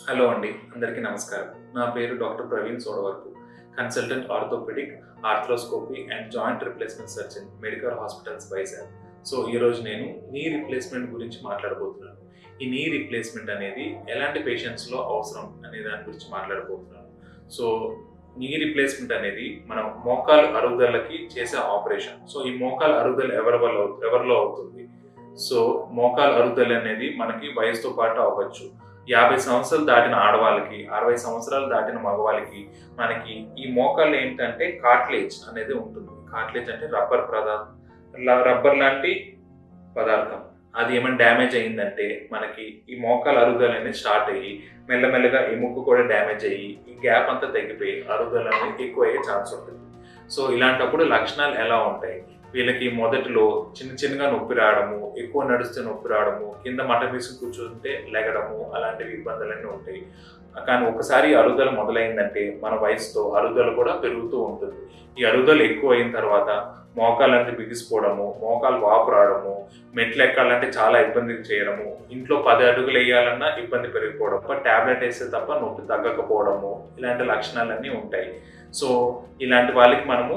Hello అండి, అందరికీ నమస్కారం. నా పేరు doctor Praveen Sodavarapu, consultant orthopaedic, arthroscopy and joint replacement surgeon, medical hospitals Vizag. ఈరోజు నేను నీ రిప్లేస్మెంట్ గురించి మాట్లాడబోతున్నాను. ఈ నీ రిప్లేస్మెంట్ అనేది ఎలాంటి పేషెంట్స్లో అవసరం అనే దాని గురించి మాట్లాడబోతున్నాను. సో నీ రిప్లేస్మెంట్ అనేది మన మోకాలు అరుగుదలకి చేసే ఆపరేషన్. ఈ మోకాలు అరుగుదల ఎవరిలో అవుతుంది? మోకాలు అరుగుదల అనేది మనకి వయసుతో పాటు అవ్వచ్చు. 50 సంవత్సరాలు దాటిన ఆడవాళ్ళకి, 60 సంవత్సరాలు దాటిన మగవాళ్ళకి మనకి ఈ మోకాళ్ళు ఏంటంటే కార్టిలేజ్ అనేది ఉంటుంది. కార్టిలేజ్ అంటే రబ్బర్ లాంటి పదార్థం. అది ఏమైనా డ్యామేజ్ అయిందంటే మనకి ఈ మోకాలు అరుగుదల అనేది స్టార్ట్ అయ్యి మెల్లమెల్లగా ఎముక కూడా డ్యామేజ్ అయ్యి ఈ గ్యాప్ అంతా తగ్గిపోయి అరుగుదల అనేది ఎక్కువ అయ్యే ఛాన్స్ ఉంటుంది. ఇలాంటప్పుడు లక్షణాలు ఎలా ఉంటాయి? వీళ్ళకి మొదటిలో చిన్నగా నొప్పి రావడము, ఎక్కువ నడిస్తే నొప్పి రావడము, కింద మట వేసుకుని కూర్చుంటే లెగడము, అలాంటివి ఇబ్బందులన్నీ ఉంటాయి. కానీ ఒకసారి అరుగుదల మొదలైందంటే మన వయసుతో అరుగుదల కూడా పెరుగుతూ ఉంటుంది. ఈ అరుగుదల ఎక్కువ అయిన తర్వాత మోకాలంటే బిగిసిపోవడము, మోకాలు వాపు రావడము, మెట్లు ఎక్కాలంటే చాలా ఇబ్బంది చేయడము, ఇంట్లో 10 అడుగులు వేయాలన్నా ఇబ్బంది పెరిగిపోవడం, టాబ్లెట్ వేస్తే తప్ప నొప్పి తగ్గకపోవడము, ఇలాంటి లక్షణాలన్నీ ఉంటాయి. ఇలాంటి వాళ్ళకి మనం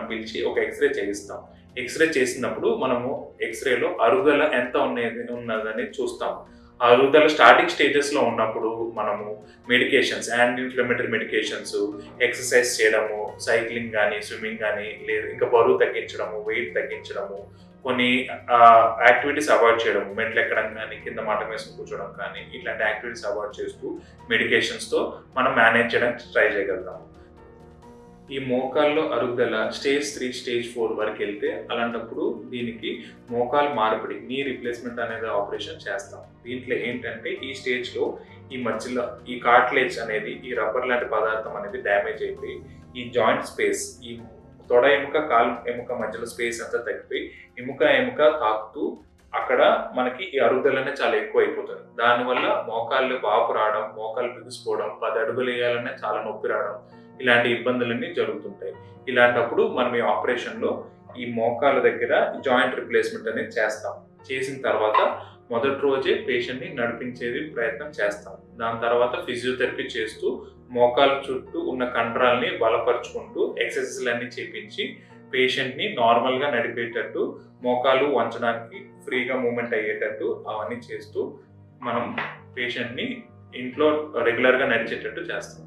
పిలిచి ఒక ఎక్స్రే చేయిస్తాం. ఎక్స్రే చేసినప్పుడు మనము ఎక్స్రేలో అరుగుదల ఎంత ఉన్నదని చూస్తాం. అరుగుదల స్టార్టింగ్ స్టేజెస్లో ఉన్నప్పుడు మనము medications, anti inflammatory medications, exercise చేయడము, సైక్లింగ్ కానీ, స్విమ్మింగ్ కానీ, లేదు ఇంకా బరువు తగ్గించడము, వెయిట్ తగ్గించడము, కొన్ని యాక్టివిటీస్ అవాయిడ్ చేయడము, మెట్లు ఎక్కడం కానీ, కింద మాటం వేసుకుని కూర్చోవడం కానీ, ఇట్లాంటి యాక్టివిటీస్ అవాయిడ్ చేస్తూ మెడికేషన్స్తో మనం మేనేజ్ చేయడానికి ట్రై చేయగలుగుతాము. ఈ మోకాల్లో అరుగుదల స్టేజ్ 3, స్టేజ్ 4 వరకు వెళ్తే అలాంటప్పుడు దీనికి మోకాలు మార్పిడి, నీ రిప్లేస్మెంట్ అనేది ఆపరేషన్ చేస్తాం. దీంట్లో ఏంటంటే ఈ స్టేజ్లో ఈ మధ్యలో ఈ కార్టిలేజ్ అనేది, ఈ రబ్బర్ లాంటి పదార్థం అనేది డ్యామేజ్ అయిపోయి ఈ జాయింట్ స్పేస్, ఈ తొడ ఎముక కాలు ఎముక మధ్యలో స్పేస్ అంతా తగ్గిపోయి ఎముక తాకుతూ అక్కడ మనకి ఈ అరుగుదల అనేది చాలా ఎక్కువ అయిపోతుంది. దానివల్ల మోకాళ్ళు వాపు రావడం, మోకాలు బిగుసిపోవడం, 10 అడుగులు వేయాలనే చాలా నొప్పి రావడం, ఇలాంటి ఇబ్బందులన్నీ జరుగుతుంటాయి. ఇలాంటప్పుడు మనం ఈ ఆపరేషన్లో ఈ మోకాళ్ళ దగ్గర జాయింట్ రిప్లేస్మెంట్ అనేది చేస్తాం. చేసిన తర్వాత మొదటి రోజే పేషెంట్ని నడిపించేది ప్రయత్నం చేస్తాం. దాని తర్వాత ఫిజియోథెరపీ చేస్తూ మోకాళ్ళ చుట్టూ ఉన్న కండరాల్ని బలపరుచుకుంటూ ఎక్సర్సైజ్లు అన్నీ చేపించి పేషెంట్ని నార్మల్గా నడిపేటట్టు, మోకాలు వంచడానికి ఫ్రీగా మూమెంట్ అయ్యేటట్టు అవన్నీ చేస్తూ మనం పేషెంట్ని ఇంట్లో రెగ్యులర్గా నడిచేటట్టు చేస్తాం.